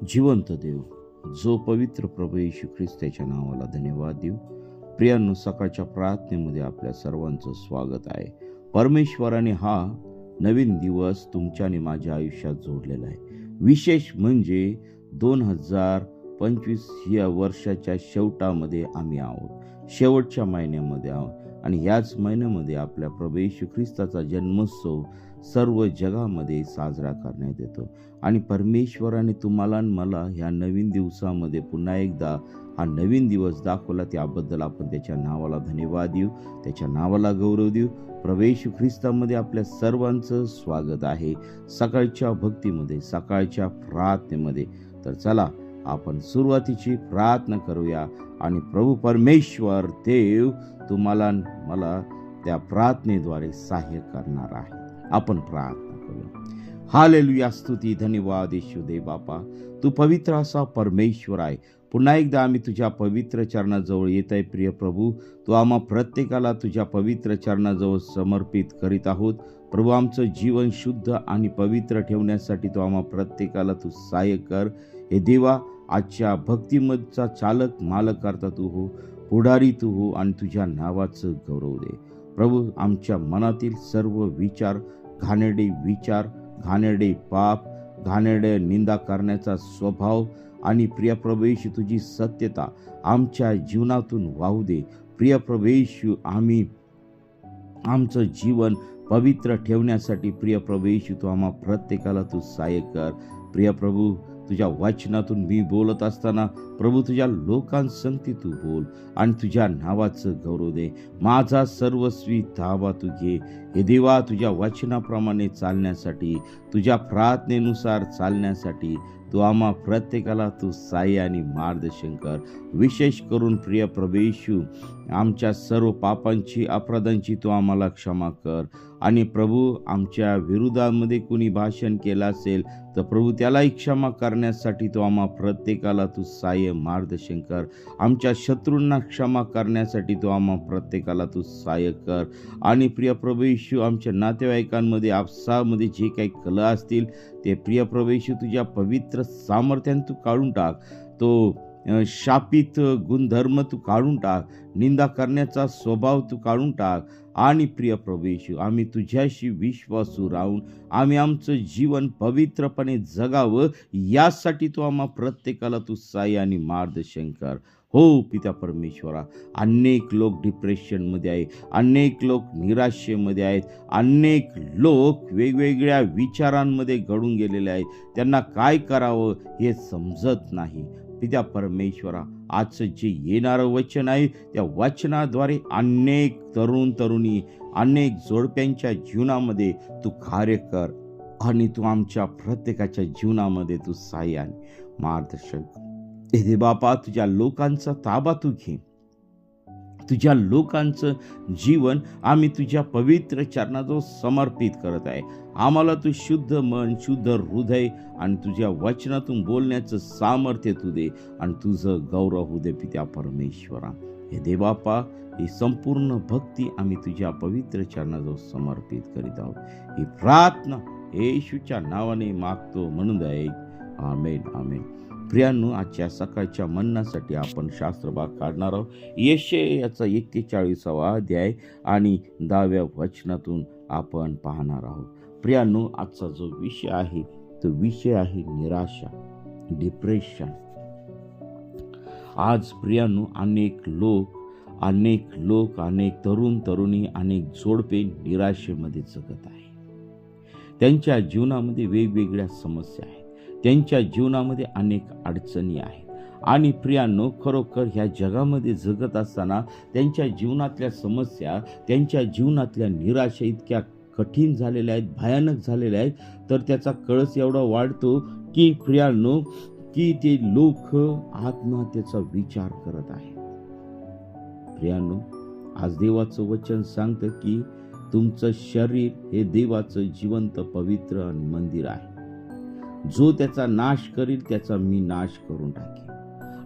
जिवंत देव, जो पवित्र प्रभू येशू ख्रिस्ताच्या नावाला धन्यवाद देऊ. प्रियांनो, सकाळच्या प्रार्थनेमध्ये आपल्या सर्वांचं स्वागत आहे. परमेश्वराने हा नवीन दिवस तुमच्या आणि माझ्या आयुष्यात जोडलेला आहे. विशेष म्हणजे 2025 या वर्षाच्या शेवटामध्ये आम्ही आहोत, शेवटच्या महिन्यामध्ये आहोत आणि याच महिन्यामध्ये आपल्या प्रभू येशू ख्रिस्ताचा जन्मोत्सव सर्व जगामध्ये साजरा करण्यात येतो. आणि परमेश्वराने तुम्हाला आणि मला ह्या नवीन दिवसामध्ये पुन्हा एकदा हा नवीन दिवस दाखवला, त्याबद्दल आपण त्याच्या नावाला धन्यवाद देऊ, त्याच्या नावाला गौरव देऊ. प्रभू येशू ख्रिस्तामध्ये आपल्या सर्वांचं स्वागत आहे सकाळच्या भक्तीमध्ये, सकाळच्या प्रार्थनेमध्ये. तर चला आपण सुरुवातीची प्रार्थना करूया आणि प्रभू परमेश्वर देव तुम्हाला मला त्या प्रार्थनेद्वारे सहाय्य करणार आहे. आपण प्रार्थना करूया. हालेलुया, स्तुती धन्यवाद येशू दे बापा, तू पवित्र असा परमेश्वर आहे. पुन्हा एकदा आम्ही तुझ्या पवित्र चरणाजवळ येत आहे. प्रिय प्रभू, तू आम्हा प्रत्येकाला तुझ्या पवित्र चरणाजवळ समर्पित करीत आहोत. प्रभू, आमचं जीवन शुद्ध आणि पवित्र ठेवण्यासाठी तू आम्हा प्रत्येकाला तू सहाय्य कर. हे देवा, आजच्या भक्तिमधचा चालक मालक करता तू हो, पुढारी तू हो आणि तुझ्या नावाचं गौरव दे. प्रभू, आमच्या मनातील सर्व विचार, घाणेरडे विचार, घाणेरडे पाप, घाणेरडे निंदा करण्याचा स्वभाव आणि प्रिय प्रभू येशू तुझी सत्यता आमच्या जीवनातून वाहू दे. प्रिय प्रभू येशू, आम्ही आमचं जीवन पवित्र ठेवण्यासाठी प्रिय प्रभू येशू तू आम्हा प्रत्येकाला तू सहाय्य कर. प्रिय प्रभू, तुझ्या वचनातून मी बोलत असताना प्रभू तुझ्या लोकांसंगती तू बोल आणि तुझ्या नावाचं गौरव दे. माझा सर्वस्वी ताबा तू घे. हे देवा, तुझ्या वचनाप्रमाणे चालण्यासाठी, तुझ्या प्रार्थनेनुसार चालण्यासाठी तू आम्हा प्रत्येकाला तू सहाय्य आणि मार्गदर्शन कर. विशेष करून प्रिय प्रभू येशू, आमच्या सर्व पापांची, अपराधांची तू आम्हाला क्षमा कर. आणि प्रभू, आमच्या विरोधामध्ये कुणी भाषण केलं असेल तर प्रभू त्यालाही क्षमा करण्यासाठी तू आम्हा प्रत्येकाला तू सहाय्य मार्गदर्शन कर. आमच्या शत्रूंना क्षमा करण्यासाठी तू आम्हा प्रत्येकाला तू सहाय्य कर. आणि प्रिय प्रभू येशू, आमच्या नातेवाईकांमध्ये, आपसामध्ये जे काही कलह असतील ते प्रिय प्रभू येशू तुझ्या पवित्र सामर्थ्याने तू काढून टाक. तो शापित गुणधर्म तू काढून टाक, निंदा करण्याचा स्वभाव तू काढून टाक. आणि प्रिय प्रभू येशू, आम्ही तुझ्याशी विश्वासू राहून आम्ही आमचं जीवन पवित्रपणे जगावं, यासाठी तू आम्हा प्रत्येकाला तू सहाय्य आणि मार्गदर्शन कर. हो पिता परमेश्वरा, अनेक लोक डिप्रेशनमध्ये आहे, अनेक लोक निराशेमध्ये आहेत, अनेक लोक वेगवेगळ्या विचारांमध्ये गळून गेलेले आहेत. त्यांना काय करावं हे समजत नाही. पिता परमेश्वरा, आजचं जे येणारं वचन आहे त्या वचनाद्वारे अनेक तरुण तरुणी, अनेक जोडप्यांच्या जीवनामध्ये तू कार्य कर आणि तू आमच्या प्रत्येकाच्या जीवनामध्ये तू सहाय्य आणि मार्गदर्शन कर. हे बापा, तुझ्या लोकांचा ताबा तू घे. तुझ्या लोकांचं जीवन आम्ही तुझ्या पवित्र चरणाजवळ समर्पित करत आहे. आम्हाला तू शुद्ध मन, शुद्ध हृदय आणि तुझ्या वचनातून बोलण्याचं सामर्थ्य तू दे आणि तुझं गौरव होऊ दे. पित्या परमेश्वरा, हे देवापा, ही संपूर्ण भक्ती आम्ही तुझ्या पवित्र चरणाजवळ समर्पित करीत आहोत. ही प्रार्थना येशूच्या नावाने मागतो म्हणून आहे. आमेन, आमेन. प्रियांनो, आजच्या सकाळच्या मननासाठी आपण शास्त्रभाग काढणार आहोत. यशायाचा 41वा अध्याय आणि 10व्या वचनातून आपण पाहणार आहोत. प्रियांनो, आजचा जो विषय आहे तो विषय आहे निराशा, डिप्रेशन. आज प्रियांनो, अनेक लोक, अनेक तरुण तरुणी, अनेक जोडपे निराशेमध्ये जगत आहे. त्यांच्या जीवनामध्ये वेगवेगळ्या समस्या आहेत, त्यांच्या जीवनामध्ये अनेक अडचणी आहेत. आणि प्रियांनो, खरोखर ह्या जगामध्ये जगत असताना त्यांच्या जीवनातल्या समस्या, त्यांच्या जीवनातल्या निराशा इतक्या कठीण झालेल्या आहेत, भयानक झालेल्या आहेत, तर त्याचा कळस एवढा वाढतो की प्रियांनो, की ते लोक आत्महत्येचा विचार करत आहेत. प्रियांनो, आज देवाचं वचन सांगतं की तुमचं शरीर हे देवाचं जिवंत पवित्र मंदिर आहे. जो त्याचा नाश करील त्याचा मी नाश करून टाकेन.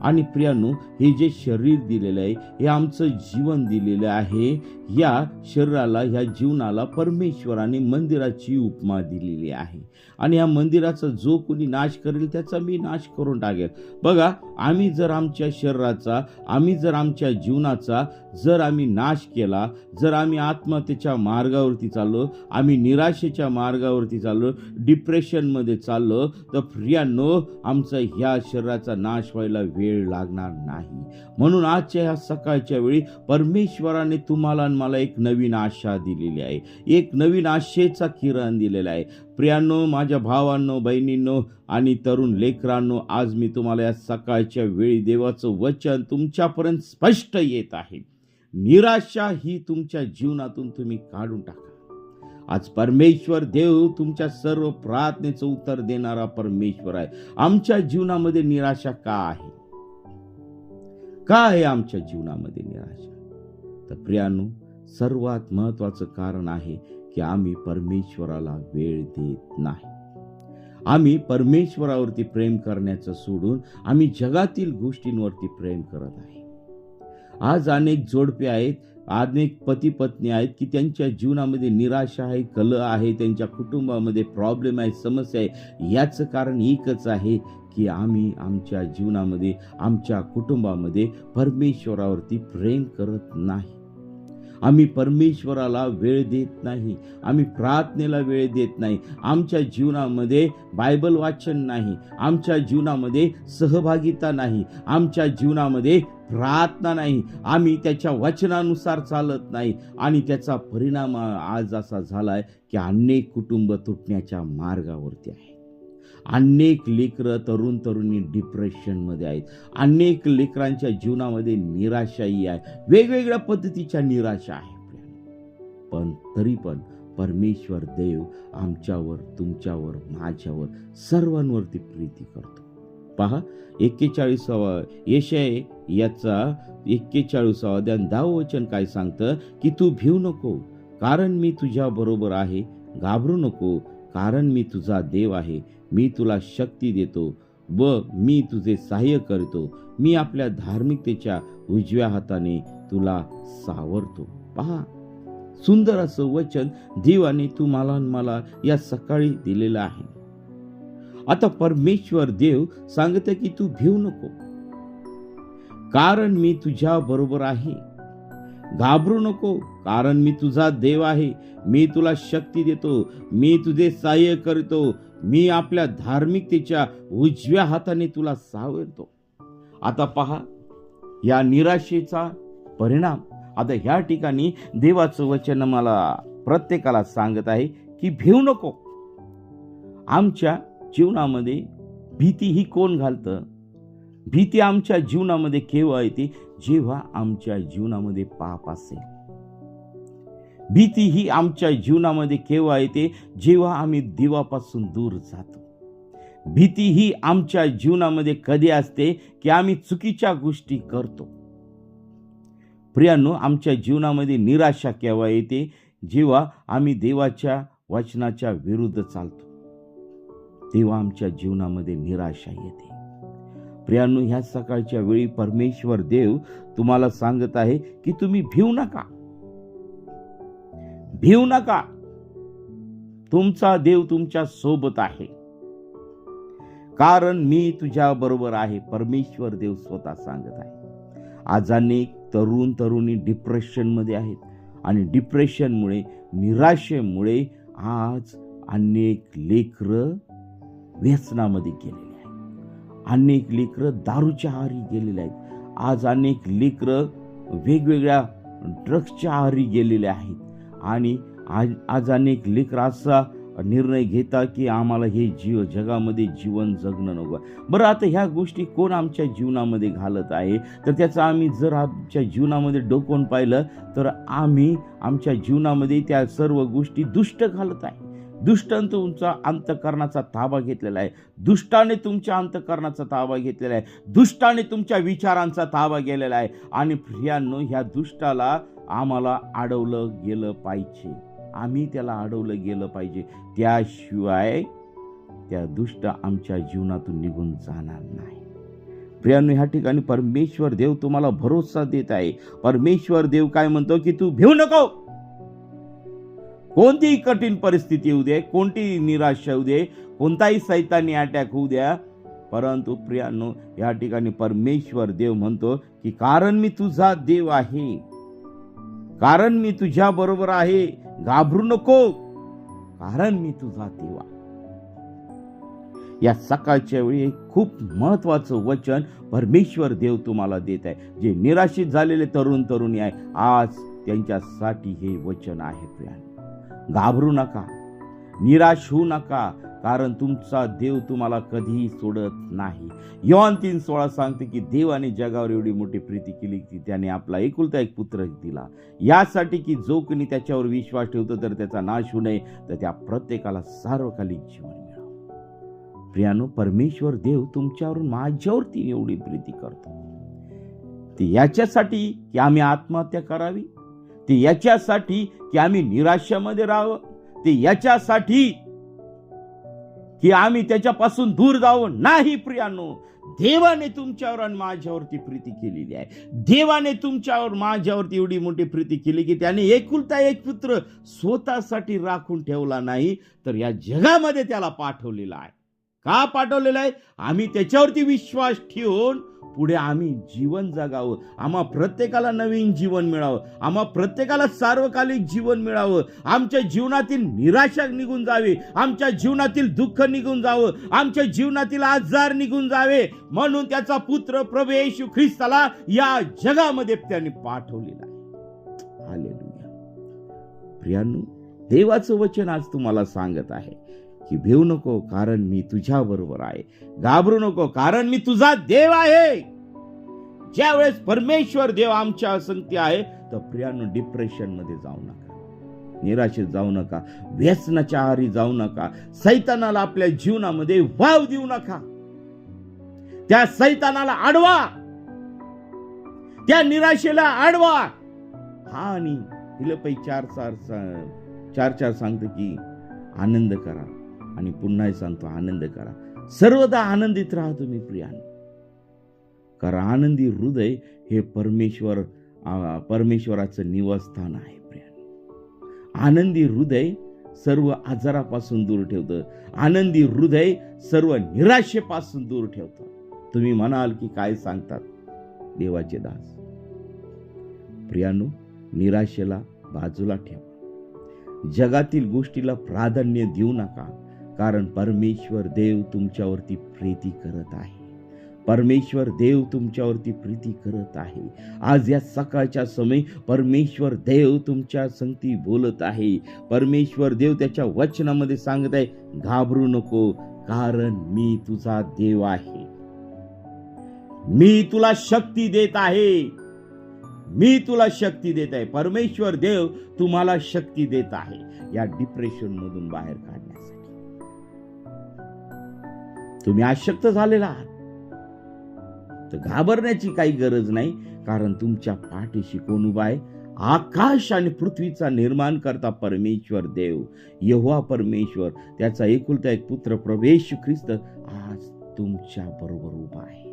आणि प्रियांनो, हे जे शरीर दिलेलं आहे, हे आमचं जीवन दिलेलं आहे. या शरीराला, ह्या जीवनाला परमेश्वराने मंदिराची उपमा दिलेली आहे. आणि या मंदिराचा जो कोणी नाश करेल त्याचा मी नाश करून टाकेल. बघा, आम्ही जर आमच्या शरीराचा, आम्ही जर आमच्या जीवनाचा जर आम्ही नाश केला, जर आम्ही आत्महत्येच्या मार्गावरती चाललो, आम्ही निराशेच्या मार्गावरती चाललो, डिप्रेशनमध्ये चाललो, तर प्रियांनो, आमचा ह्या शरीराचा नाश व्हायला वेळ लागणार नाही. म्हणून आजच्या ह्या सकाळच्या वेळी परमेश्वराने तुम्हाला आणि मला एक नवीन आशा दिलेली आहे, एक नवीन आशेचा किरण दिलेला आहे. प्रियांनो, माझ्या भावांनो, बहिणींनो आणि तरुण लेकरांनो, आज मी तुम्हाला या सकाळच्या वेळी देवाचं वचन तुमच्यापर्यंत स्पष्ट येत आहे. निराशा ही तुमच्या जीवनातून तुम्ही काढून टाका. आज परमेश्वर देव तुमच्या सर्व प्रार्थनेचं उत्तर देणारा परमेश्वर आहे. आमच्या जीवनामध्ये निराशा का आहे? का आहे आमच्या जीवनामध्ये निराशा? तर प्रियांनो, सर्वात महत्वाचं कारण आहे की आम्ही परमेश्वराला वेळ देत नाही. आम्ही परमेश्वरावरती प्रेम करण्याचं सोडून आम्ही जगातील गोष्टींवरती प्रेम करत आहे. आज अनेक जोडपे आहेत, अनेक पती पत्नी आहेत की त्यांच्या जीवनामध्ये निराशा आहे, कलह आहे, त्यांच्या कुटुंबामध्ये प्रॉब्लेम आहे, समस्या आहे. याचं कारण एकच आहे की आम्ही आमच्या जीवनामध्ये, आमच्या कुटुंबामध्ये परमेश्वरावरती प्रेम करत नाही. आम्ही परमेश्वराला वेळ देत नाही, आम्ही प्रार्थनेला वेळ देत नाही, आमच्या जीवनामध्ये बायबल वाचन नाही, आमच्या जीवनामध्ये सहभागिता नाही, आमच्या जीवनामध्ये प्रार्थना नाही, आम्ही त्याच्या वचनानुसार चालत नाही. आणि त्याचा परिणाम आज असा झालाय की अनेक कुटुंब तुटण्याच्या मार्गावरती आहेत. अनेक लेकरं, तरुण तरुणी डिप्रेशनमध्ये आहेत. अनेक लेकरांच्या जीवनामध्ये निराशाही आहे, वेगवेगळ्या पद्धतीच्या निराशा आहे. पण तरी पण परमेश्वर देव आमच्यावर, तुमच्यावर, माझ्यावर, सर्वांवरती प्रीती करतो. पहा, 41 यशाय याचा 41 अध्याय 10 वचन काय सांगतं की तू भिवू नको, कारण मी तुझ्या बरोबर आहे. घाबरू नको, कारण मी तुझा देव आहे. मी तुला शक्ती देतो व मी तुझे सहाय्य करतो. मी आपल्या धार्मिकतेच्या उजव्या हाताने तुला सावरतो. पहा, सुंदर असं वचन देवाने तुम्हाला आणि मला या सकाळी दिलेलं आहे. आता परमेश्वर देव सांगते की तू भिवू नको, कारण मी तुझ्या बरोबर आहे. घाबरू नको, कारण मी तुझा देव आहे. मी तुला शक्ती देतो, मी तुझे सहाय्य करतो. मी आपल्या धार्मिकतेच्या उजव्या हाताने तुला सावरतो. आता पहा, या निराशेचा परिणाम आता ह्या ठिकाणी देवाचं वचन मला प्रत्येकाला सांगत आहे की भिवू नको. आमच्या जीवनामध्ये भीती ही कोण घालतं? भीती आमच्या जीवनामध्ये केव्हा येते? जेव्हा आमच्या जीवनामध्ये पाप असेल. भीती ही आमच्या जीवनामध्ये केव्हा येते? जेव्हा आम्ही देवापासून दूर जातो. भीती ही आमच्या जीवनामध्ये कधी असते की आम्ही चुकीच्या गोष्टी करतो. प्रियांनो, आमच्या जीवनामध्ये निराशा केव्हा येते? जेव्हा आम्ही देवाच्या वचनाच्या विरुद्ध चालतो, तेव्हा आमच्या जीवनामध्ये निराशा येते. प्रियांनो, ह्या सकाळच्या वेळी परमेश्वर देव तुम्हाला सांगत आहे की तुम्ही भिवू नका, भिवू नका. तुमचा देव तुमच्या सोबत आहे, कारण मी तुझ्या बरोबर आहे. परमेश्वर देव स्वतः सांगत आहे. आज अनेक तरुण तरुणी डिप्रेशनमध्ये आहेत आणि डिप्रेशनमुळे, निराशेमुळे आज अनेक लेकरं व्यसनामध्ये गेलेले आहेत. अनेक लेकरं दारूच्या आहारी गेलेले आहेत. आज अनेक लेकरं वेगवेगळ्या ड्रग्सच्या आहारी गेलेले आहेत. आणि आज अनेक लेकरं असा निर्णय घेता की आम्हाला हे जगामध्ये जीवन जगणं नको. बरं, आता ह्या गोष्टी कोण आमच्या जीवनामध्ये घालत आहे? तर त्याचं आम्ही जर आमच्या जीवनामध्ये डोकून पाहिलं तर आम्ही आमच्या जीवनामध्ये त्या सर्व गोष्टी दुष्ट घालत आहे. दुष्टाने तुमचा अंतःकरणाचा ताबा घेतलेला आहे. दुष्टाने तुमच्या अंतःकरणाचा ताबा घेतलेला आहे. दुष्टाने तुमच्या विचारांचा ताबा गेलेला आहे. आणि प्रियांनो, ह्या दुष्टाला आम्हाला अडवलं गेलं पाहिजे. आम्ही त्याला अडवलं गेलं पाहिजे. त्याशिवाय त्या दुष्ट आमच्या जीवनातून निघून जाणार नाही. प्रियांनो, ह्या ठिकाणी परमेश्वर देव तुम्हाला भरोसा देत आहे. परमेश्वर देव काय म्हणतो की तू भिवू नको. कोणतीही कठीण परिस्थिती येऊ दे, कोणतीही निराशा येऊ दे, कोणताही सैतानी अटॅक होऊ द्या, परंतु प्रियांनो, या ठिकाणी परमेश्वर देव म्हणतो की कारण मी तुझा देव आहे, कारण मी तुझ्या बरोबर आहे, घाबरू नको, कारण मी तुझा देव आहे. या सकाळच्या वेळी खूप महत्वाचं वचन परमेश्वर देव तुम्हाला देत आहे. जे निराशित झालेले तरुण तरुणी आहे, आज त्यांच्यासाठी हे वचन आहे. प्रियांनो, घाबरू नका, निराश होऊ नका, कारण तुमचा देव तुम्हाला कधीही सोडत नाही. योहान 3:16 सांगते की देवाने जगावर एवढी मोठी प्रीती केली की त्याने आपला एकुलता एक पुत्र दिला, यासाठी की जो कोणी त्याच्यावर विश्वास ठेवतो तर त्याचा नाश होऊ नये, तर त्या प्रत्येकाला सार्वकालिक जीवन मिळावं. प्रियानो, परमेश्वर देव तुमच्यावरून माझ्यावरती एवढी प्रीती करतो. ते याच्यासाठी की आम्ही आत्महत्या करावी, ते याच्यासाठी की आम्ही निराशामध्ये राहावं, ते याच्यासाठी की आम्ही त्याच्यापासून दूर जावं नाही. प्रियानो, देवाने तुमच्यावर आणि माझ्यावरती प्रीती केलेली आहे. देवाने तुमच्यावर माझ्यावरती एवढी मोठी प्रीती केली की त्याने एकुलता एक पुत्र स्वतःसाठी राखून ठेवला नाही, तर या जगामध्ये त्याला पाठवलेला आहे. का पाठवलेला आहे? आम्ही त्याच्यावरती विश्वास ठेवून पुढे आम्ही जीवन जगावं, आम्हा प्रत्येकाला नवीन जीवन मिळावं, आम्हा प्रत्येकाला सार्वकालिक जीवन मिळावं, आमच्या जीवनातील निराशा निघून जावे, आमच्या जीवनातील दुःख निघून जावं, आमच्या जीवनातील आजार निघून जावे, म्हणून त्याचा पुत्र प्रभू येशू ख्रिस्ताला या जगामध्ये त्याने पाठवलेला आहे. हालेलुया. प्रियांनो, देवाचं वचन आज तुम्हाला सांगत आहे की भिवू नको, कारण मी तुझ्या बरोबर आहे, घाबरू नको, कारण मी तुझा देव आहे. ज्यावेळेस परमेश्वर देव आमच्या संगती आहे, तर प्रियांनो, डिप्रेशन मध्ये जाऊ नका, निराशेत जाऊ नका, व्यसनाच्या आहारी जाऊ नका, सैतानाला आपल्या जीवनामध्ये वाव देऊ नका. त्या सैतानाला अडवा, त्या निराशेला अडवा. हा, आणि फिलिप्पी 4:4 सांगतो की आनंद करा, आणि पुन्हा सांगतो आनंद करा, सर्वदा आनंदित राहा तुम्ही प्रियांनो. कारण आनंदी हृदय हे परमेश्वराचं निवासस्थान आहे. प्रियांनो, आनंदी हृदय सर्व आजारापासून दूर ठेवतं, आनंदी हृदय सर्व निराशेपासून दूर ठेवतं. तुम्ही म्हणाल की काय सांगतात देवाचे दास? प्रियांनो, निराशेला बाजूला ठेवा, जगातील गोष्टीला प्राधान्य देऊ नका, कारण परमेश्वर देव तुमच्यावरती प्रीती करत आहे. परमेश्वर देव तुमच्यावरती प्रीती करत आहे. आज या सकाळच्या समय परमेश्वर देव तुमच्या संगती बोलत आहे. परमेश्वर देव त्याच्या वचनामध्ये सांगत आहे, घाबरू नको, कारण मी तुझा देव आहे. मी तुला शक्ती देत आहे, मी तुला शक्ती देत आहे. परमेश्वर देव तुम्हाला शक्ती देत आहे या डिप्रेशन मधून बाहेर काढण्यासाठी. तुम्ही अशक्त झालेला आहात, तर घाबरण्याची काही गरज नाही, कारण तुमच्या पाठीशी कोण उभा आहे? आकाश आणि पृथ्वीचा निर्माण करता परमेश्वर देव, यहोवा परमेश्वर, त्याचा एकुलता एक पुत्र प्रभू येशू ख्रिस्त आज तुमच्या बरोबर उभा आहे.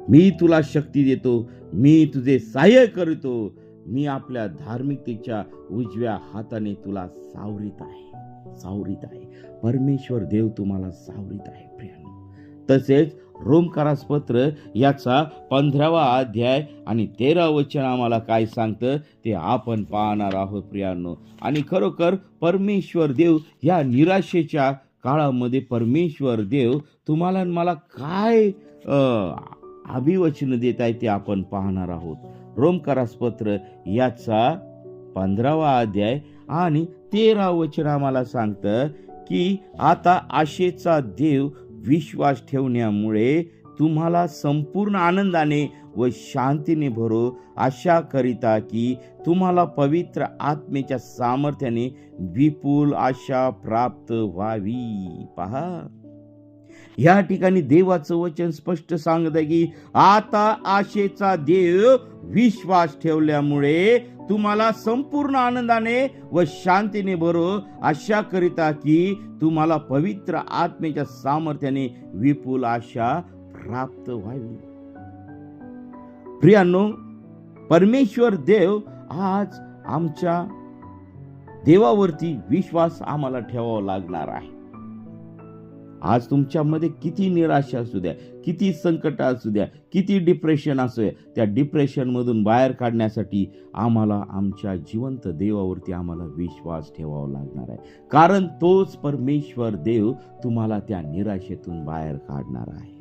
मी तुला शक्ती देतो, मी तुझे सहाय्य करतो, मी आपल्या धार्मिकतेच्या उजव्या हाताने तुला सावरीत आहे, सावरीत आहे. परमेश्वर देव तुम्हाला सावरीत आहे प्रियांनो. तसेच रोमकारास पत्र याचा 15वा अध्याय आणि 13 वचन आम्हाला काय सांगतं ते आपण पाहणार आहोत प्रियांनो. आणि खरोखर परमेश्वर देव या निराशेच्या काळामध्ये परमेश्वर देव तुम्हाला मला काय अभिवचन देत आहे ते आपण पाहणार आहोत. रोमकारास पत्र याचा 15वा अध्याय आणि 13 वचन आम्हाला सांगतं की आता आशेचा देव विश्वास ठेवण्यामुळे तुम्हाला संपूर्ण आनंदाने व शांतीने भरो, आशा करिता की तुम्हाला पवित्र आत्मेच्या सामर्थ्याने विपुल आशा प्राप्त व्हावी. पहा, या ठिकाणी देवाचं वचन स्पष्ट सांगत आहे की आता आशेचा देव विश्वास ठेवल्यामुळे तुम्हाला संपूर्ण आनंदाने व शांतीने भरो, अशा करिता की तुम्हाला पवित्र आत्मेच्या सामर्थ्याने विपुल आशा प्राप्त व्हावी. प्रियांनो, परमेश्वर देव आज आमच्या देवावरती विश्वास आम्हाला ठेवावा लागणार आहे. आज तुमच्यामध्ये किती निराशा असू द्या, किती संकट असू द्या, किती डिप्रेशन असू द्या, त्या डिप्रेशन मधून बाहेर काढण्यासाठी आम्हाला आमच्या जिवंत देवावरती आम्हाला विश्वास ठेवावा लागणार आहे. कारण तोच परमेश्वर देव तुम्हाला त्या निराशेतून बाहेर काढणार आहे.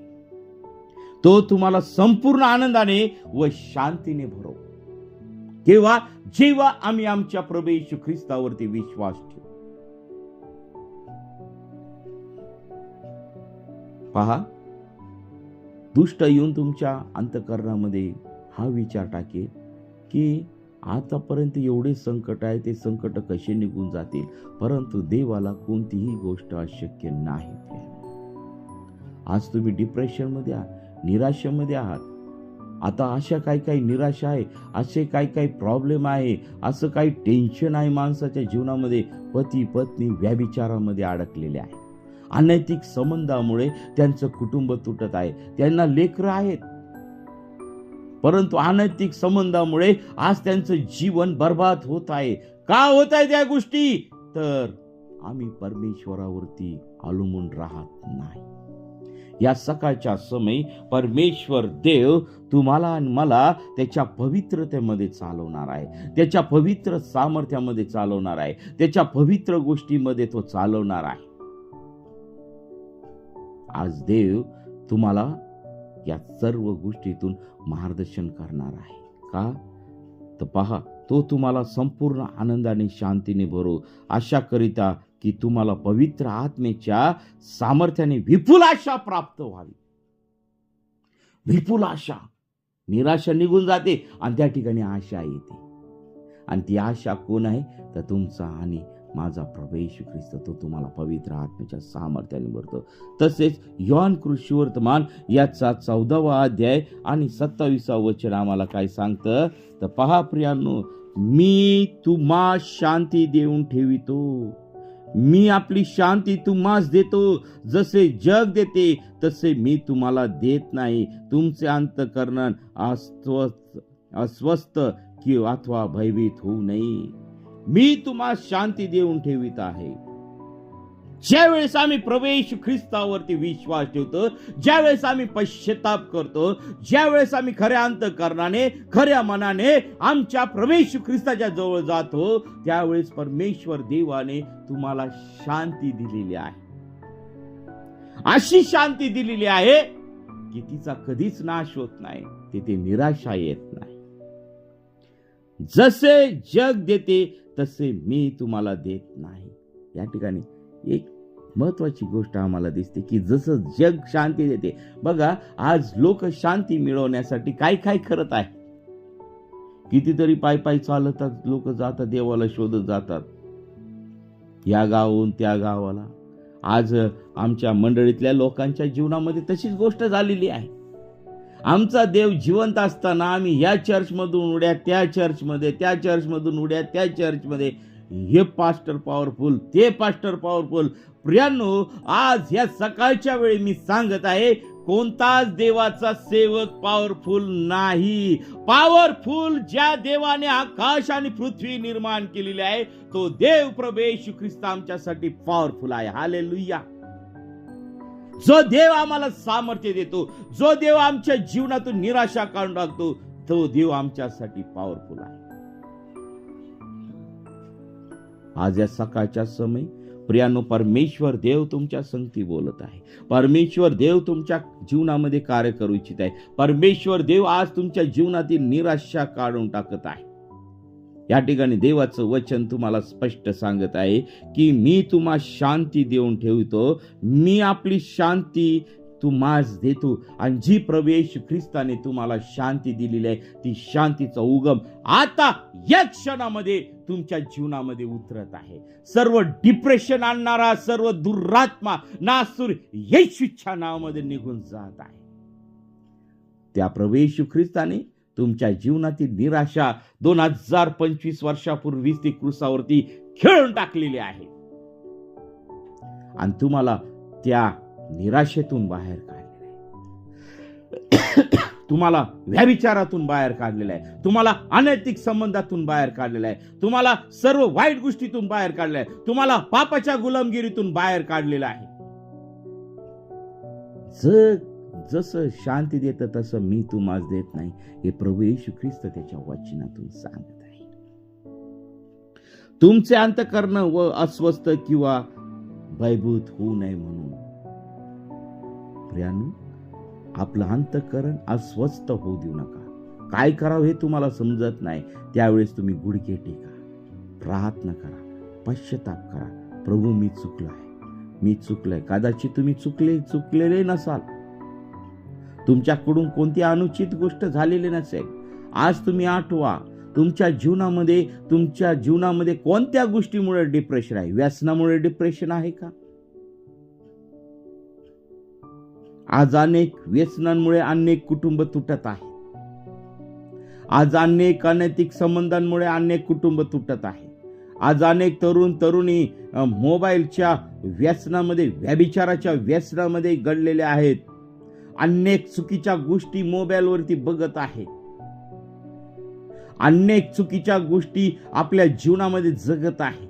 तो तुम्हाला संपूर्ण आनंदाने व शांतीने भरो. तेव्हा जेव्हा आम्ही आमच्या प्रभू येशू ख्रिस्तावरती विश्वास ठेवू. पहा, दुष्ट येऊन तुमच्या अंतःकरणामध्ये हा विचार टाकेल की आतापर्यंत एवढे संकट आहे, ते संकट कसे निघून जातील, परंतु देवाला कोणतीही गोष्ट अशक्य नाही. आज तुम्ही डिप्रेशन मध्ये आहात, निराशेमध्ये आहात. आता अशा काही निराशा आहे, असे काही प्रॉब्लेम आहे, असं काही टेन्शन आहे माणसाच्या जीवनामध्ये. पती पत्नी व्यभिचारामध्ये अडकलेले आहे. अनैतिक संबंधामुळे त्यांचं कुटुंब तुटत आहे. त्यांना लेकरं आहेत, परंतु अनैतिक संबंधामुळे आज त्यांचं जीवन बर्बाद होत आहे. का होत आहे त्या गोष्टी? तर आम्ही परमेश्वरावरती अवलंबून राहत नाही. या सकाळच्या समयी परमेश्वर देव तुम्हाला आणि मला त्याच्या पवित्रतेमध्ये चालवणार आहे, त्याच्या पवित्र सामर्थ्यामध्ये चालवणार आहे, त्याच्या पवित्र गोष्टीमध्ये तो चालवणार आहे. आज देव तुम्हाला या सर्व गोष्टीतून मार्गदर्शन करणार आहे. का? तर पहा, तो तुम्हाला संपूर्ण आनंदाने शांतीने भरो, अशा करिता की तुम्हाला पवित्र आत्मेच्या सामर्थ्याने विपुल आशा प्राप्त व्हावी. विपुल आशा. निराशा निघून जाते आणि त्या ठिकाणी आशा येते. आणि ती आशा कोण आहे? तर तुमचा आणि माझा प्रभू येशू ख्रिस्त. तो तुम्हाला पवित्र आत्म्याच्या सामर्थ्याने भरतो. तसेच योहान कृषीवर्तमान याचा 14वा अध्याय आणि 27वा वचन आम्हाला काय सांगतं? तर पहा प्रियांनो, मी तुम्हा शांती देऊन ठेवितो, मी आपली शांती तुम्हास देतो. जसे जग देते तसे मी तुम्हाला देत नाही. तुमचे अंतःकरण अस्वस्थ किंवा अथवा भयभीत होऊ नये. मी तुम्हाला शांती देऊन ठेवित आहे. ज्यावेळेस आम्ही प्रभू येशू ख्रिस्तावरती विश्वास ठेवतो, ज्यावेळेस आम्ही पश्चाताप करतो, ज्यावेळेस आम्ही खऱ्या अंतःकरणाने खऱ्या मनाने आमच्या प्रभू येशू ख्रिस्ताच्या जवळ जातो, त्यावेळेस परमेश्वर देवाने तुम्हाला शांती दिलेली आहे. अशी शांती दिलेली आहे की तिचा कधीच नाश होत नाही, तिथे निराशा येत नाही. जसे जग देते तसे मी तुम्हाला देत नाही. या ठिकाणी एक महत्वाची गोष्ट आम्हाला दिसते की जसं जग शांती देते, बघा आज लोक शांती मिळवण्यासाठी काय करत आहे. कितीतरी पायी चालतात लोक, जातात देवाला शोधत जातात, या गावाहून त्या गावाला. आज आमच्या मंडळीतल्या लोकांच्या जीवनामध्ये तशीच गोष्ट झालेली आहे. आमचा देव जिवंत असताना आम्ही या चर्चमधून उड्या त्या चर्चमध्ये, त्या चर्चमधून उड्या त्या चर्चमध्ये, हे पास्टर पॉवरफुल, ते पास्टर पॉवरफुल. प्रियांनो, आज या सकाळच्या वेळी मी सांगत आहे, कोणताच देवाचा सेवक पॉवरफुल नाही. पॉवरफुल ज्या देवाने आकाश आणि पृथ्वी निर्माण केलेली आहे, तो देव प्रभू येशू ख्रिस्त आमच्यासाठी पॉवरफुल आहे. हालेलुया. जो देव आम्हाला सामर्थ्य देतो, जो देव आमच्या जीवनातून निराशा काढून टाकतो, तो देव आमच्यासाठी पॉवरफुल आहे. आज या सकाळच्या समय प्रियांनो, परमेश्वर देव तुमच्या संगती बोलत आहे. परमेश्वर देव तुमच्या जीवनामध्ये कार्य करू इच्छित आहे. परमेश्वर देव आज तुमच्या जीवनातील निराशा काढून टाकत आहे. या ठिकाणी देवाचं वचन तुम्हाला स्पष्ट सांगत आहे की मी तुम्हा शांती देऊन ठेवतो, मी आपली शांती तुम्हास देतो. आणि जी प्रभू येशू ख्रिस्ताने तुम्हाला शांती दिलेली आहे, ती शांतीचा उगम आता या क्षणामध्ये तुमच्या जीवनामध्ये उतरत आहे. सर्व डिप्रेशन आणणारा सर्व दुरात्मा नासूर येशूच्या नावामध्ये निघून जात आहे. त्या प्रभू येशू ख्रिस्ताने तुमच्या जीवनातील निराशा 2025 वर्षापूर्वीच ती क्रूसावरती खेळून टाकलेली आहे आणि तुम्हाला त्या निराशेतून बाहेर काढलेलं आहे. तुम्हाला व्यभिचारातून बाहेर काढलेलं आहे. तुम्हाला अनैतिक संबंधातून बाहेर काढलेलं आहे. तुम्हाला सर्व वाईट गोष्टीतून बाहेर काढलेलं आहे. तुम्हाला पापाच्या गुलामगिरीतून बाहेर काढलेलं आहे. जसं शांती देतं तसं मी तुम्हाला देत नाही, हे प्रभू येशू ख्रिस्त त्याच्या वचनातून सांगत आहे. तुमचे अंतःकरण व अस्वस्थ किंवा भयभीत होऊ नये म्हणून प्रियांनो, आपलं अंतःकरण अस्वस्थ होऊ देऊ नका. काय करावं हे तुम्हाला समजत नाही, त्यावेळेस तुम्ही गुडघे टेका, प्रार्थना करा, पश्चाताप करा. प्रभू मी चुकलोय. कदाचित तुम्ही चुकलेले नसाल. तुमच्याकडून कोणती अनुचित गोष्ट झालेली नसेल. आज तुम्ही आठवा, तुमच्या जीवनामध्ये कोणत्या गोष्टीमुळे डिप्रेशन आहे? व्यसनामुळे डिप्रेशन आहे का? आज अनेक व्यसनांमुळे अनेक कुटुंब तुटत आहेत. आज अनेक अनैतिक संबंधांमुळे अनेक कुटुंब तुटत आहे. आज अनेक तरुणी मोबाईलच्या व्यसनामध्ये, व्यभिचाराच्या व्यसनामध्ये गडलेले आहेत. अनेक चुकीच्या गोष्टी मोबाईलवरती बघत आहेत. अनेक चुकीच्या गोष्टी आपल्या जीवनामध्ये जगत आहेत.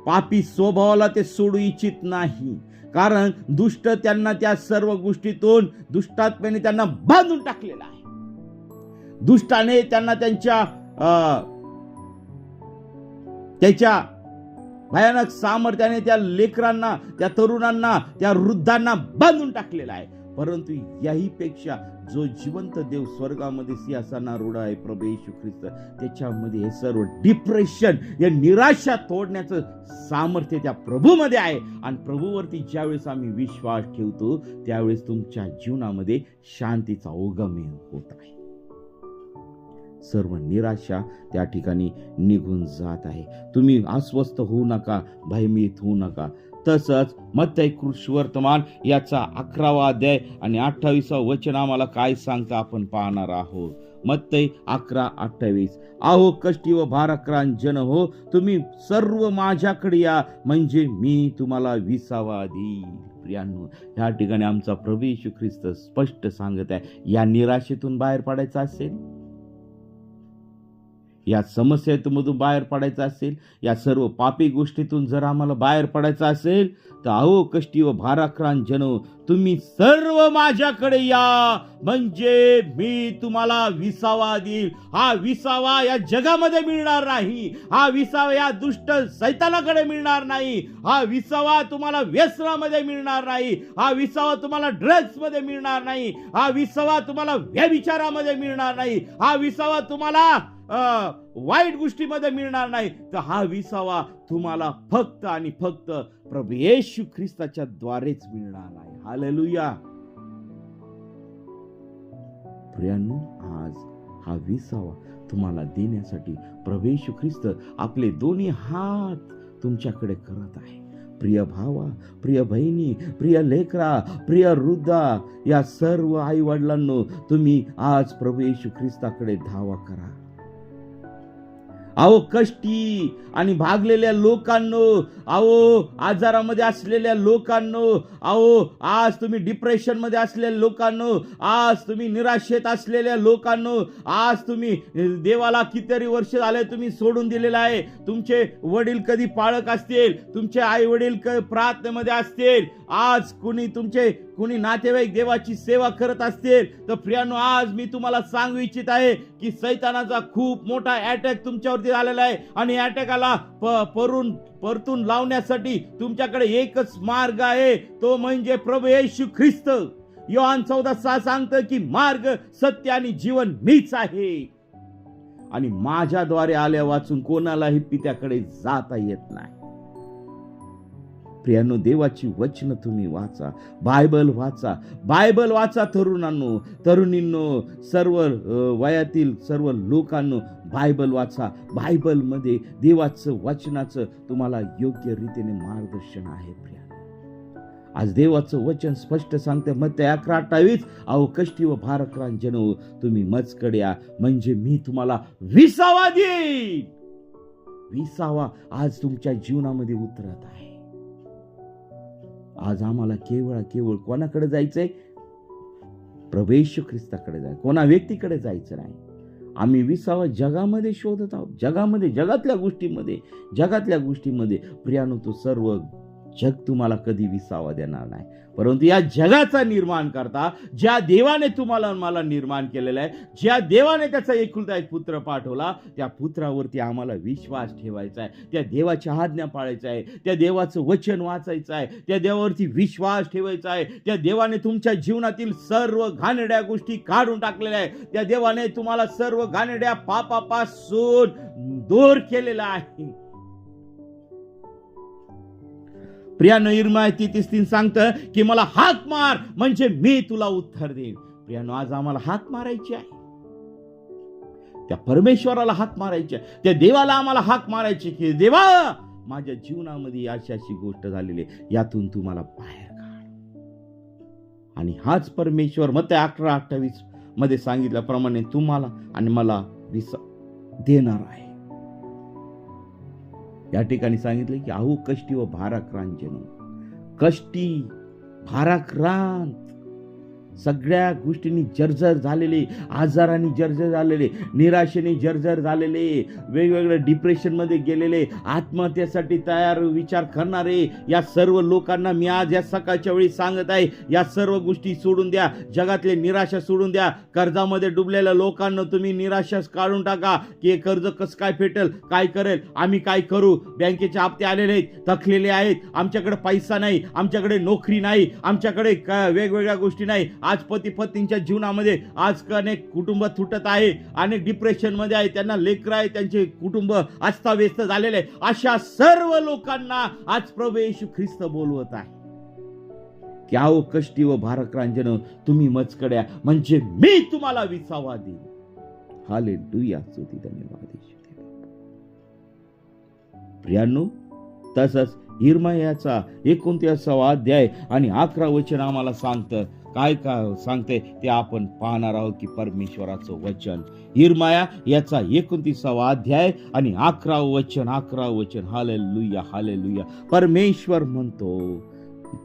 पापी स्वभावाला ते सोडू इच्छित नाही, कारण दुष्ट त्यांना त्या सर्व गोष्टीतून दुष्टात्म्याने त्यांना बांधून टाकलेला आहे. दुष्टाने त्यांना त्याच्या भयानक सामर्थ्याने त्या लेकरांना, त्या तरुणांना, त्या वृद्धांना बांधून टाकलेला आहे. परंतु याहीपेक्षा जो जिवंत देव स्वर्गामध्ये सिंहासनारूढ आहे, प्रभू येशू ख्रिस्त, त्याच्यामध्ये हे सर्व डिप्रेशन, या निराशा तोडण्याचं सामर्थ्य त्या प्रभूमध्ये आहे. आणि प्रभूवरती ज्यावेळेस आम्ही विश्वास ठेवतो, त्यावेळेस तुमच्या जीवनामध्ये शांतीचा उगम होत आहे. सर्व निराशा त्या ठिकाणी निघून जात आहे. तुम्ही अस्वस्थ होऊ नका, भयभीत होऊ नका. तसंच मत्ती कृष्णवर्तमान याचा 11वा अध्याय आणि 28वा वचन आम्हाला काय सांगतं आपण पाहणार आहोत. मत्ती 11:28, अहो कष्टी व भाराक्रांत जन हो, तुम्ही सर्व माझ्याकडे या, म्हणजे मी तुम्हाला विसावा देईल. प्रियांनो, या ठिकाणी आमचा प्रभू येशू ख्रिस्त स्पष्ट सांगत आहे, या निराशेतून बाहेर पडायचं असेल, या समस्येमधून बाहेर पडायचं असेल, या सर्व पापी गोष्टीतून जर आम्हाला बाहेर पडायचं असेल, तर अहो कष्टी व भाराक्रांत जनो, तुम्ही सर्व माझ्याकडे या, म्हणजे मी तुम्हाला विसावा देईल. हा विसावा या जगामध्ये मिळणार नाही. हा विसावा या दुष्ट सैतानाकडे मिळणार नाही. हा विसावा तुम्हाला व्यसनामध्ये मिळणार नाही. हा विसावा तुम्हाला ड्रग्स मध्ये मिळणार नाही. हा विसावा तुम्हाला व्यभिचारामध्ये मिळणार नाही. हा विसावा तुम्हाला वाईट गोष्टीमध्ये मिळणार नाही. तर हा विसावा तुम्हाला फक्त आणि फक्त प्रभू येशू ख्रिस्ताच्या द्वारेच मिळणार आहे. हालेलुया. प्रियांनो, आज हा विसावा तुम्हाला देण्यासाठी प्रभू येशू ख्रिस्त आपले दोन्ही हात तुमच्याकडे करत आहे. प्रिय भावा, प्रिय बहिणी, प्रिय लेकरा, प्रिय वृद्धा, या सर्व आई वडिलांनो, तुम्ही आज प्रभू येशू ख्रिस्ताकडे धावा करा. अहो कष्टी आणि भागलेल्या लोकांनो, अहो आजारामध्ये असलेल्या लोकांनो, अहो आज तुम्ही डिप्रेशन मध्ये असलेल्या लोकांनो, आज तुम्ही निराशेत असलेल्या लोकांनो, आज तुम्ही देवाला कितीतरी वर्ष झाले तुम्ही सोडून दिलेलं आहे. तुमचे वडील कधी पाळक असतील, तुमचे आई वडील प्रार्थनेमध्ये असतील, आज कुणी नातेवाईक देवाची सेवा करत असतील, तर प्रियांनो, आज मी तुम्हाला सांगू इच्छित आहे की सैतानाचा खूप मोठा अटॅक तुमच्यावरती आलेला आहे. आणि अटॅकाला परतून लावण्यासाठी तुमच्याकडे एकच मार्ग आहे, तो म्हणजे प्रभू येशू ख्रिस्त. योहान 14:6 सांगतं की मार्ग, सत्य आणि जीवन मीच आहे, आणि माझ्याद्वारे आल्या वाचून कोणालाही पित्याकडे जाता येत नाही. प्रियानो, देवाची वचन तुम्ही वाचा, बायबल वाचा तरुणांनो, तरुणींनो, सर्व वयातील सर्व लोकांनो, बायबल वाचा. बायबलमध्ये देवाचं वचनाचं तुम्हाला योग्य रीतीने मार्गदर्शन आहे. प्रियानो, आज देवाचं वचन स्पष्ट सांगते, मत्ती 11:28, अहो कष्टी व भाराक्रांत तुम्ही मजकडे या, म्हणजे मी तुम्हाला विसावा देईन. विसावा आज तुमच्या जीवनामध्ये उतरत आहे. आज आम्हाला केवळ कोणाकडे जायचंय? प्रभू येशू ख्रिस्ताकडे जायचं, कोणा व्यक्तीकडे जायचं नाही. आम्ही विसावा जगामध्ये शोधत आहोत, जगातल्या गोष्टीमध्ये. प्रियानो, तो सर्व जग तुम्हाला कधी विसावा देणार नाही, परंतु या जगाचा निर्माण करता ज्या देवाने तुम्हाला मला निर्माण केलेलं आहे, ज्या देवाने त्याचा एकुलता एक पुत्र पाठवला, त्या पुत्रावरती आम्हाला विश्वास ठेवायचा आहे, त्या देवाच्या आज्ञा पाळायचा आहे, त्या देवाचं वचन वाचायचं आहे, त्या देवावरती विश्वास ठेवायचा आहे. त्या देवाने तुमच्या जीवनातील सर्व घाणेरड्या गोष्टी काढून टाकलेल्या आहे. त्या देवाने तुम्हाला सर्व घाणेरड्या पापापासून दूर केलेला आहे. प्रियानो, इर्मिया 33:3 सांगतं की मला हाक मार, म्हणजे मी तुला उत्तर देईन. प्रियानो, आज आम्हाला हाक मारायची आहे, त्या परमेश्वराला हाक मारायची आहे, त्या देवाला आम्हाला हाक मारायची की देवा, माझ्या जीवनामध्ये अशी गोष्ट झालेली आहे, यातून तू मला बाहेर काढ. आणि हाच परमेश्वर मत्ती 11:28 मध्ये सांगितल्याप्रमाणे तुम्हाला आणि मला देणार आहे. या ठिकाणी सांगितलं की अहो कष्टी व भाराक्रांत सगळ्या गोष्टींनी जर्जर झालेले, आजाराने जर्जर झालेले, निराशेने जर्जर झालेले, वेगवेगळ्या डिप्रेशनमध्ये गेलेले, आत्महत्येसाठी तयार विचार करणारे, या सर्व लोकांना मी आज या सकाळच्या वेळी सांगत आहे, या सर्व गोष्टी सोडून द्या. जगातले निराशा सोडून द्या. कर्जामध्ये डुबलेल्या लोकांना तुम्ही निराशा काढून टाका की हे कर्ज कसं काय फेटेल, काय करेल, आम्ही काय करू, बँकेचे हप्ते आलेले आहेत, थकलेले आहेत, आमच्याकडे पैसा नाही, आमच्याकडे नोकरी नाही, आमच्याकडे वेगवेगळ्या गोष्टी नाही. आज पती पत्नींच्या जीवनामध्ये आज अनेक कुटुंब तुटत आहे, अनेक डिप्रेशन मध्ये आहे, त्यांना लेकरं आहे, त्यांचे कुटुंब अस्ताव्यस्त झालेले आहे. अशा सर्व लोकांना आज प्रभू येशू ख्रिस्त बोलवत आहे की आओ कष्टी व भाराक्रांत तुम्ही मजकड्या, म्हणजे मी तुम्हाला विसावा देईन. हालेलुया, स्तुती धन्यवाद. प्रियांनो, तसंच इर्मियाचा 29 अध्याय आणि 11 वचन आम्हाला सांगतं. काय सांगते ते आपण पाहणार आहोत की परमेश्वराचं वचन. इर्मिया याचा 29 अध्याय आणि 11 वचन. Hallelujah, hallelujah. परमेश्वर म्हणतो,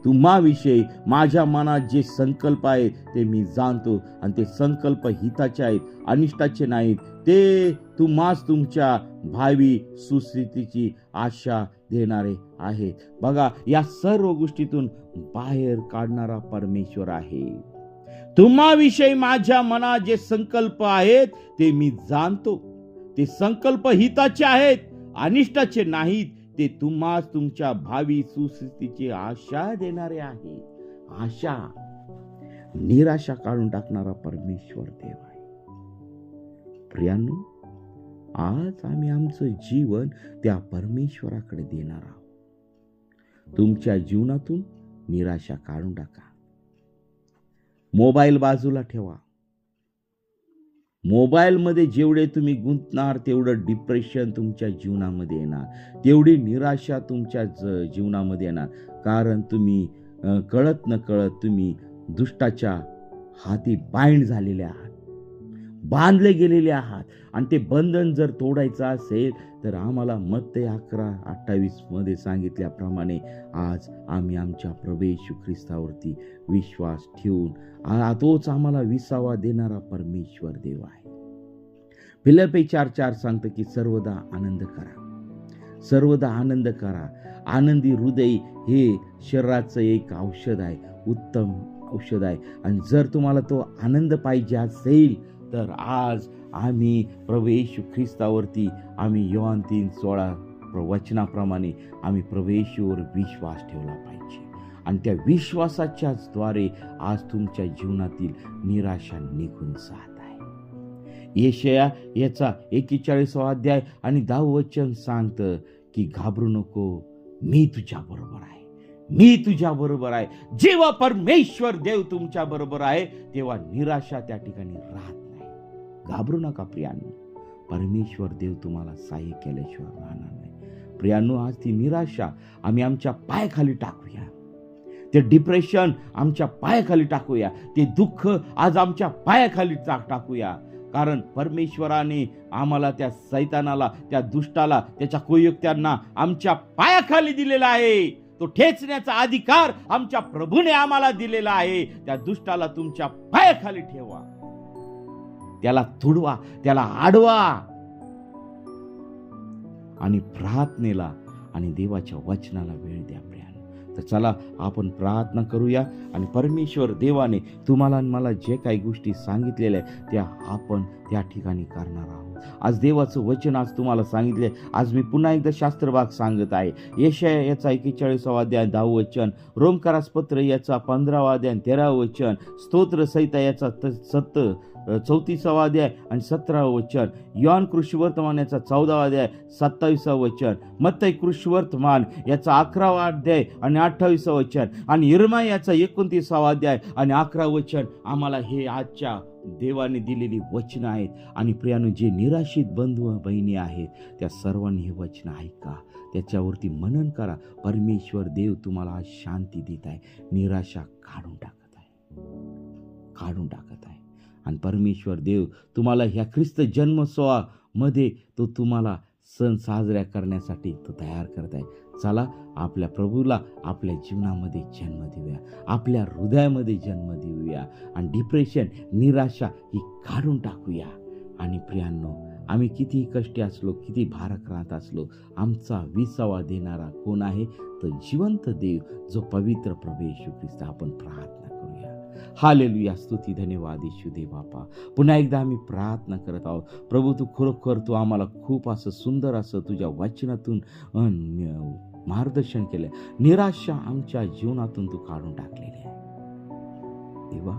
तुम्हाविषयी माझ्या मनात जे संकल्प आहेत ते मी जाणतो, आणि ते संकल्प हिताचे आहेत, अनिष्टाचे नाहीत. ते तुम्हास तुमच्या भावी सुस्थितीची आशा देणारे आहेत. बघा, या सर्व गोष्टीतून बाहेर काढणारा परमेश्वर आहे. तुम्हाविषयी माझ्या मनात जे संकल्प आहेत ते मी जाणतो. ते संकल्प हिताचे आहेत, अनिष्टाचे नाहीत. ते तुम्हास तुमच्या भावी सुस्थितीची आशा देणारे आहे. आशा, निराशा काढून टाकणारा परमेश्वर देव आहे. प्रियांनो, आज आम्ही आमचं जीवन त्या परमेश्वराकडे देणार आहोत. तुमच्या जीवनातून निराशा काढून टाका. मोबाईल बाजूला ठेवा. मोबाईलमध्ये जेवढे तुम्ही गुंतणार तेवढं डिप्रेशन तुमच्या जीवनामध्ये येणार, तेवढी निराशा तुमच्या जीवनामध्ये येणार. कारण तुम्ही कळत न कळत तुम्ही दुष्टाच्या हाती बाइंड झालेले आहात, बांधले गेलेले आहात. आणि ते बंधन जर तोडायचं असेल तर आम्हाला मत्ती 11:28 मध्ये सांगितल्याप्रमाणे आज आम्ही आमच्या प्रभू येशू ख्रिस्तावरती विश्वास ठेवून तोच आम्हाला विसावा देणारा परमेश्वर देव आहे. फिलिप्पी 4:4 सांगतं की सर्वदा आनंद करा, सर्वदा आनंद करा. आनंदी हृदय हे शरीराचं एक औषध आहे, उत्तम औषध आहे. आणि जर तुम्हाला तो आनंद पाहिजे असेल तर आज आम्ही प्रभू येशू ख्रिस्तावरती आम्ही योहान 3:16 वचनाप्रमाणे आम्ही प्रभू येशूवर विश्वास ठेवला पाहिजे. आणि त्या विश्वासाच्याच द्वारे आज तुमच्या जीवनातील निराशा निघून जात आहे. यशाया याचा 41 अध्याय आणि 10 वचन सांगतं की घाबरू नको, मी तुझ्या बरोबर आहे. मी तुझ्या बरोबर आहे. जेव्हा परमेश्वर देव तुमच्या बरोबर आहे तेव्हा निराशा त्या ठिकाणी राहत नाही. घाबरू नका प्रियांनो, परमेश्वर देव तुम्हाला सहाय्य केल्याशिवाय राहणार नाही. प्रियांनो, आज ती निराशा आम्ही आमच्या पायाखाली टाकूया. ते डिप्रेशन आमच्या पायाखाली टाकूया. ते दुःख आज आमच्या पायाखाली टाकूया. कारण परमेश्वराने आम्हाला त्या सैतानाला, त्या दुष्टाला, त्याच्या कुयुक्त्यांना आमच्या पायाखाली दिलेला आहे. तो ठेचण्याचा अधिकार आमच्या प्रभूने आम्हाला दिलेला आहे. त्या दुष्टाला तुमच्या पायाखाली ठेवा, त्याला तुडवा, त्याला आडवा आणि प्रार्थनेला आणि देवाच्या वचनाला वेळ द्या प्रियानो. तर चला आपण प्रार्थना करूया आणि परमेश्वर देवाने तुम्हाला आणि मला जे काही गोष्टी सांगितलेल्या आहेत त्या आपण त्या ठिकाणी करणार आहोत. आज देवाचं वचन आज तुम्हाला सांगितले. आज मी पुन्हा एकदा शास्त्रभाग सांगत आहे. यशाया याचा 41वा अध्याय 10 वचन, रोमकारास पत्र याचा 15वा अध्याय 13 वचन, स्तोत्र संहिता याचा 34वा अध्याय आणि 17वा वचन, योहान कृष्णवर्तमान याचा 14वा अध्याय 27वा वचन, मत्ती कृष्णवर्तमान याचा 11वा अध्याय आणि 28वा वचन आणि यिर्मया याचा 29वा अध्याय आणि 11वा वचन आम्हाला हे आजच्या देवाने दिलेली वचन आहेत. आणि प्रियानो, जे निराशित बंधू बहिणी आहेत त्या सर्वांनी हे वचन ऐका, त्याच्यावरती मनन करा. परमेश्वर देव तुम्हाला आज शांती देत आहे. निराशा काढून टाकत आहे. आणि परमेश्वर देव तुम्हाला ह्या ख्रिस्त जन्मोत्सवामध्ये तो तुम्हाला सण साजरा करण्यासाठी तो तयार करत आहे. चला आपल्या प्रभूला आपल्या जीवनामध्ये जन्म देऊया, आपल्या हृदयामध्ये जन्म देऊया आणि डिप्रेशन, निराशा ही काढून टाकूया. आणि प्रियांनो, आम्ही कितीही कष्टी असलो, किती भाराक्रांत असलो, आमचा विसावा देणारा कोण आहे? तर जिवंत देव, जो पवित्र प्रभू येशू ख्रिस्त. आपण प्रार्थना करूया. हालेलुया, स्तुती, धन्यवाद येशू देव बापा. पुन्हा एकदा आम्ही प्रार्थना करत आहोत. प्रभू, तू खरोखर तू आम्हाला खूप असं सुंदर असं तुझ्या वचनातून मार्गदर्शन केलं. निराशा आमच्या जीवनातून तू काढून टाकलेली आहे देवा.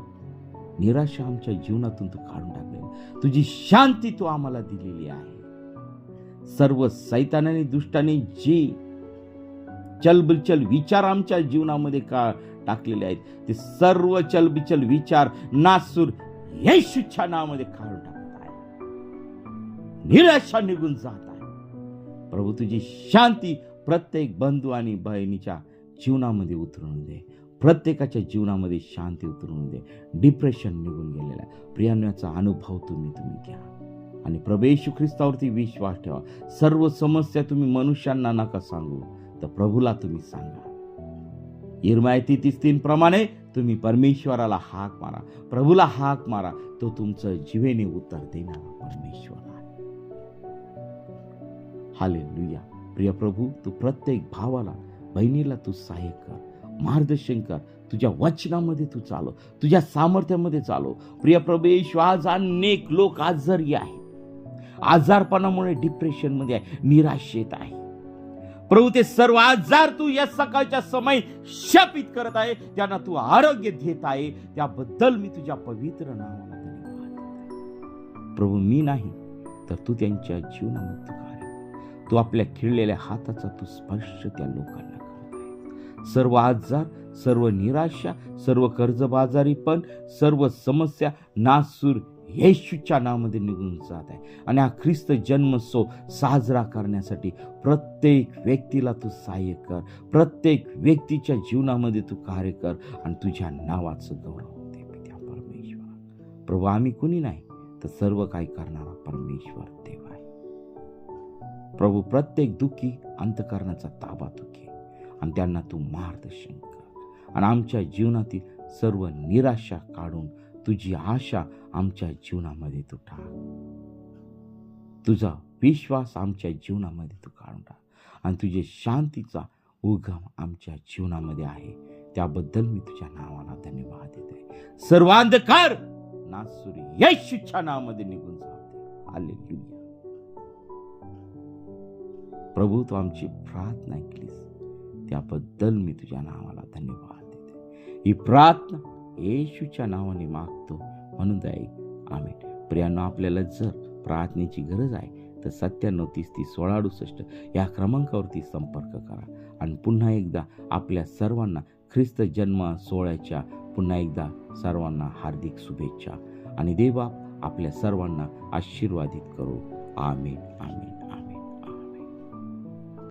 निराशा आमच्या जीवनातून तू काढून टाकलेली, तुझी शांती तू आम्हाला दिलेली आहे. सर्व सैतानाने, दुष्टाने जे चलबिचल विचार आमच्या जीवनामध्ये टाकलेले आहेत ते सर्व चलबिचल विचार नासूर येशूच्या नावामध्ये काढून टाकत आहे. निराशा निघून जात आहे. प्रभू, तुझी शांती प्रत्येक बंधू आणि बहिणीच्या जीवनामध्ये उतरवून दे. प्रत्येकाच्या जीवनामध्ये शांती उतरवून दे. डिप्रेशन निघून गेलेला आहे. प्रियांचा अनुभव तुम्ही घ्या आणि प्रभू येशू ख्रिस्तावरती विश्वास ठेवा. सर्व समस्या तुम्ही मनुष्यांना नका सांगू, तर प्रभूला तुम्ही सांगा. यिर्मया 33:3 प्रमाणे तुम्ही परमेश्वराला हाक मारा, प्रभूला हाक मारा. तो तुमचं जीवेने उत्तर देणारा परमेश्वर आहे. हालेलुया. प्रिय प्रभू, तू प्रत्येक भावाला, बहिणीला तू सहाय्य कर, मार्गदर्शन कर. तुझ्या वचनामध्ये तू चालव, तुझ्या सामर्थ्यामध्ये चालव. प्रिय प्रभू येशू, आज अनेक लोक आजारी आहेत, आजारपणामुळे डिप्रेशनमध्ये आहे, निराशेत आहे. प्रभू, ते सर्व आजार तू या सकाळच्या समय शापित करत आहे, त्यांना तू आरोग्य देत आहे. त्याबद्दल मी तुझ्या पवित्र नावाला धन्यवाद. प्रभू, मी नाही तर तू त्यांच्या जीवनामध्ये तू कार्य, तू आपल्या खिळलेल्या हाताचा तू स्पर्श त्या लोकांना करत आहे. सर्व आजार, सर्व निराशा, सर्व कर्जबाजारी पण, सर्व समस्या नासूर येशूच्या नावामध्ये निघून जात आहे. आणि हा ख्रिस्त जन्मोत्सव साजरा करण्यासाठी प्रत्येक व्यक्तीला तू सहाय्य कर, प्रत्येक व्यक्तीच्या जीवनामध्ये तू कार्य कर आणि तुझ्या नावाचं गौरव दे पित्या परमेश्वर. प्रभू, आम्ही कुणी नाही तर सर्व काही करणारा परमेश्वर देव आहे. प्रभू, प्रत्येक दुःखी अंतःकरणाचा ताबा तू घे आणि त्यांना तू मार्गदर्शन कर. आणि आमच्या जीवनातील सर्व निराशा काढून तुझी आशा आमच्या जीवनामध्ये तू टाक. तुझा विश्वास आमच्या जीवनामध्ये तू काढून टाक आणि तुझे शांतीचा उगम आमच्या जीवनामध्ये आहे. त्याबद्दल मी तुझ्या नावाला धन्यवाद देते. सर्व अंधकार नासूर येशूच्या नावामध्ये निघून जाते. हालेलुया. प्रभू, तू आमची प्रार्थना ऐकलीस, त्याबद्दल मी तुझ्या नावाला धन्यवाद देते. ही प्रार्थना येशूच्या नावाने मागतो म्हणून जाईल. आमेन. प्रियांनो, आपल्याला जर प्रार्थनेची गरज आहे तर 97301668 या क्रमांकावरती संपर्क करा. आणि पुन्हा एकदा आपल्या सर्वांना ख्रिस्त जन्म सोहळ्याच्या पुन्हा एकदा सर्वांना हार्दिक शुभेच्छा. आणि देव आपल्या सर्वांना आशीर्वादित करो. आमेन, आमेन.